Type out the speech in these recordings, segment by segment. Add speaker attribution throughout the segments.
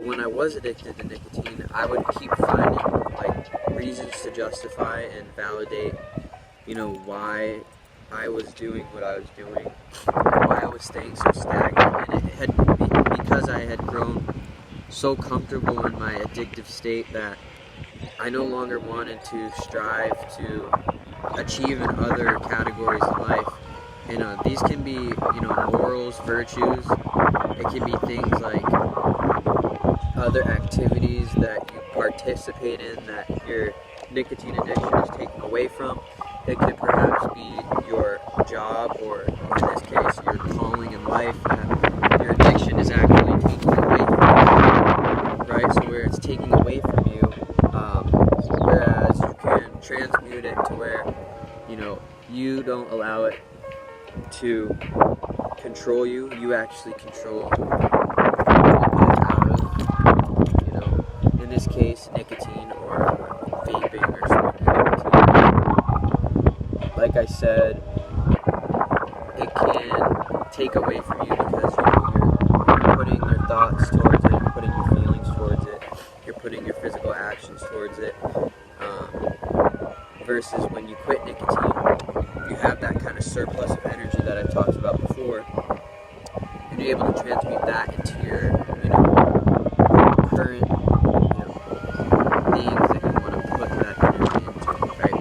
Speaker 1: when I was addicted to nicotine, I would keep finding like reasons to justify and validate, why I was doing what I was doing, why I was staying so stagnant, and it had because I had grown so comfortable in my addictive state that I no longer wanted to strive to achieve in other categories in life. And these can be, morals, virtues. It can be things like other activities that you participate in that your nicotine addiction is taken away from. It could perhaps be your job, or in this case, your calling in life that your addiction is actually taking away from you, right? So where it's taking away from you, whereas you can transmute it to where, you don't allow it to control you. You actually control what you get out of, in this case, nicotine or vaping or smoking nicotine. Like I said, it can take away from you because you're putting your thoughts towards it, you're putting your feelings towards it, you're putting your physical actions towards it. Versus when you quit nicotine, you have that kind of surplus of energy that I talked about before, and you're able to transmute that into your, current, things that you want to put that energy into, right?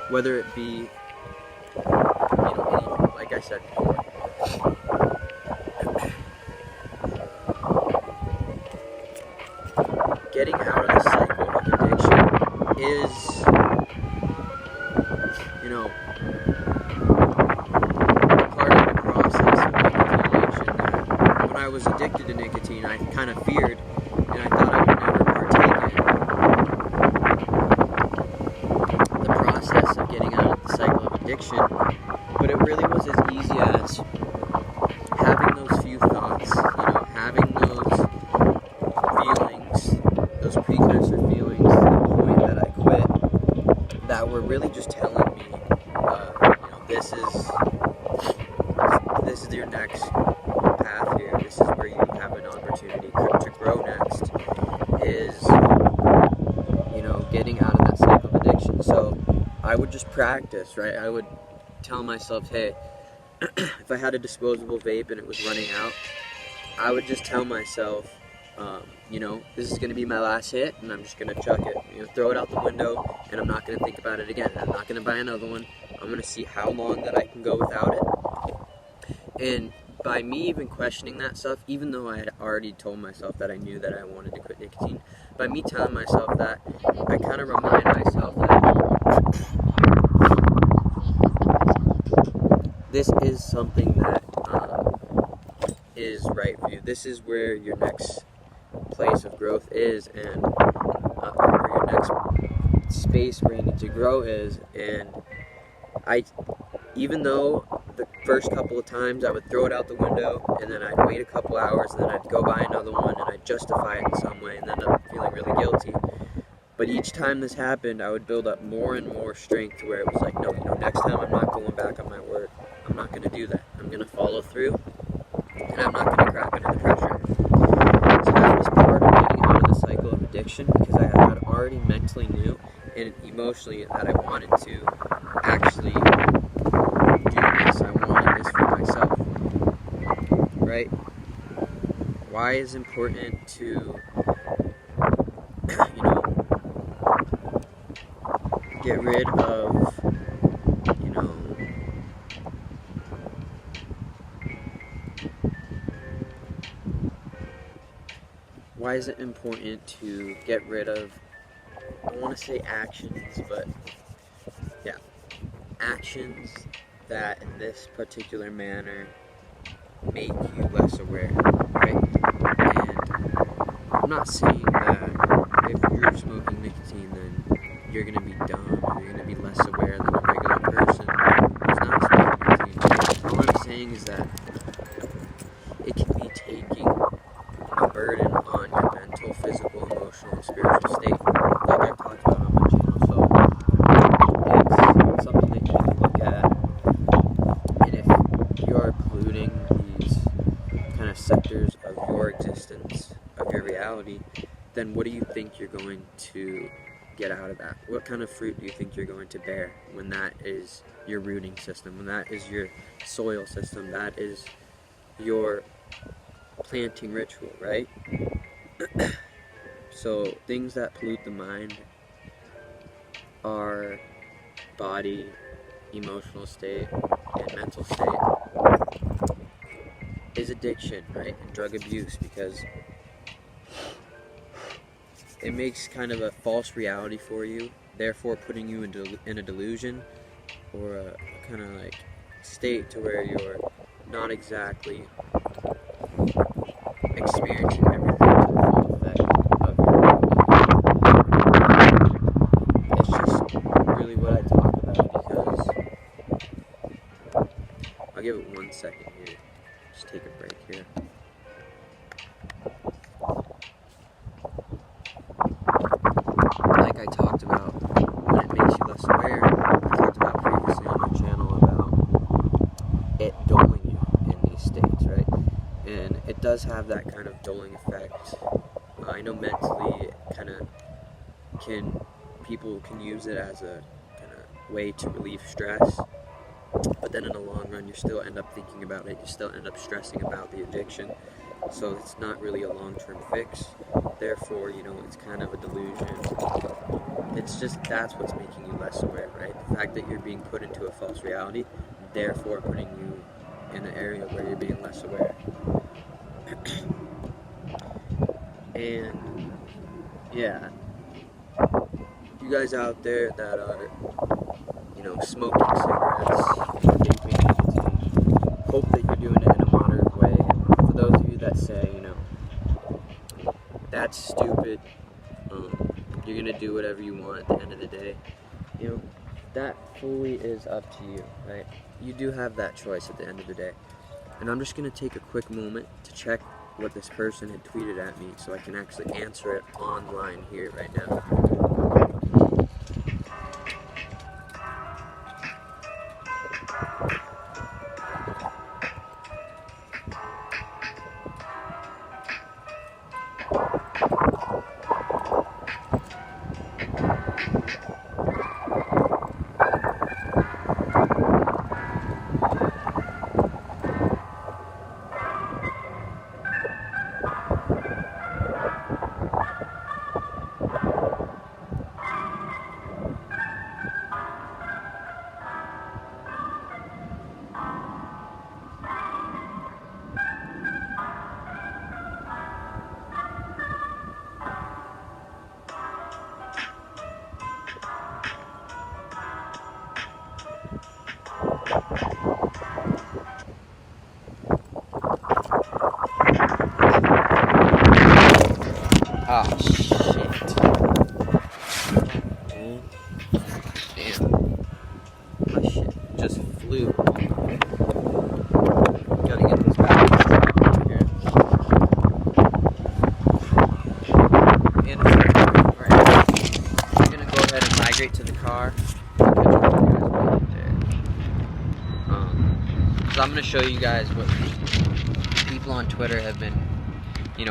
Speaker 1: Whether it be, anything, like I said before. Getting out of the cycle of addiction is, part of the process of nicotine addiction. When I was addicted to nicotine, I kind of feared, and I thought I would never partake in the process of getting out of the cycle of addiction, but it really was as easy as having those few thoughts, having those feelings, those precursor feelings to the point that I quit, that were really just telling me, this is your next path here. This is where you have an opportunity to grow next. Is getting out of that cycle of addiction. So I would just practice, right? I would tell myself, hey, if I had a disposable vape and it was running out, I would just tell myself, this is going to be my last hit, and I'm just going to chuck it, throw it out the window, and I'm not going to think about it again. I'm not going to buy another one. I'm going to see how long that I can go without it. And by me even questioning that stuff, even though I had already told myself that I knew that I wanted to quit nicotine, by me telling myself that, I kind of remind myself that this is something that is right for you. This is where your next place of growth is, and or your next space where you need to grow is. And even though the first couple of times I would throw it out the window, and then I'd wait a couple hours, and then I'd go buy another one, and I'd justify it in some way, and end up feeling really guilty. But each time this happened, I would build up more and more strength to where it was like, no, next time I'm not going back on my word. I'm not going to do that. I'm going to follow through, and I'm not going to crap under the pressure. So that was part of getting out of the cycle of addiction, because I had already mentally knew and emotionally that I wanted to actually do this. I wanted this for myself, right? Why is it important to, get rid of, why is it important to get rid of, I don't want to say actions, but yeah, actions that in this particular manner make you less aware, right? And I'm not saying that if you're smoking nicotine, then you're going to be dumb, or you're going to be less aware than a regular person who's not smoking nicotine. All I'm saying is that it can be taking a burden on your mental, physical, emotional, and spiritual state, like I've talked about on my channel. So it's something that you can look at, and if you're polluting these kind of sectors of your existence, of your reality, then what do you think you're going to get out of that? What kind of fruit do you think you're going to bear when that is your rooting system, when that is your soil system, that is your planting ritual, right? So things that pollute the mind are body, emotional state, and mental state is addiction, right? And drug abuse, because it makes kind of a false reality for you, therefore putting you in a delusion or a kind of like state to where you're not exactly experiencing everything to the full effect of your reality. It's just really what I talk about, because I'll give it 1 second here. Just take a break here. Like I talked about when it makes you less aware, I talked about previously on my channel about it dulling you in these states, right? And it does have that kind of dulling effect. I know mentally it kind of people can use it as a kind of way to relieve stress, but then in the long run you still end up thinking about it, you still end up stressing about the addiction, so it's not really a long-term fix. Therefore, it's kind of a delusion. It's just, that's what's making you less aware, right? The fact that you're being put into a false reality, therefore putting you in an area where you're being less aware. And yeah, you guys out there that are, smoking cigarettes, vaping nicotine, hope that you're doing it in a moderate way. And for those of you that say, that's stupid, you're gonna do whatever you want at the end of the day, that fully is up to you, right? You do have that choice at the end of the day. And I'm just gonna take a quick moment to check what this person had tweeted at me so I can actually answer it online here right now. Ah, shit. Damn. My shit just flew. Gotta get this back here. And alright. I'm gonna go ahead and migrate to the car. I'll catch up with you guys right there. So I'm gonna show you guys what people on Twitter have been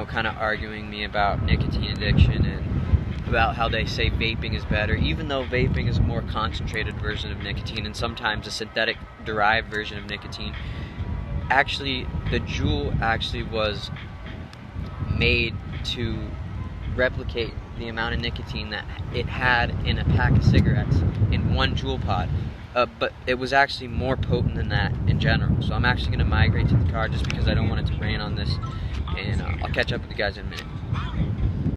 Speaker 1: kind of arguing me about nicotine addiction, and about how they say vaping is better, even though vaping is a more concentrated version of nicotine and sometimes a synthetic derived version of nicotine. Actually, the Juul actually was made to replicate the amount of nicotine that it had in a pack of cigarettes in one Juul pod. But it was actually more potent than that in general. So I'm actually going to migrate to the car just because I don't want it to rain on this. And I'll catch up with you guys in a minute.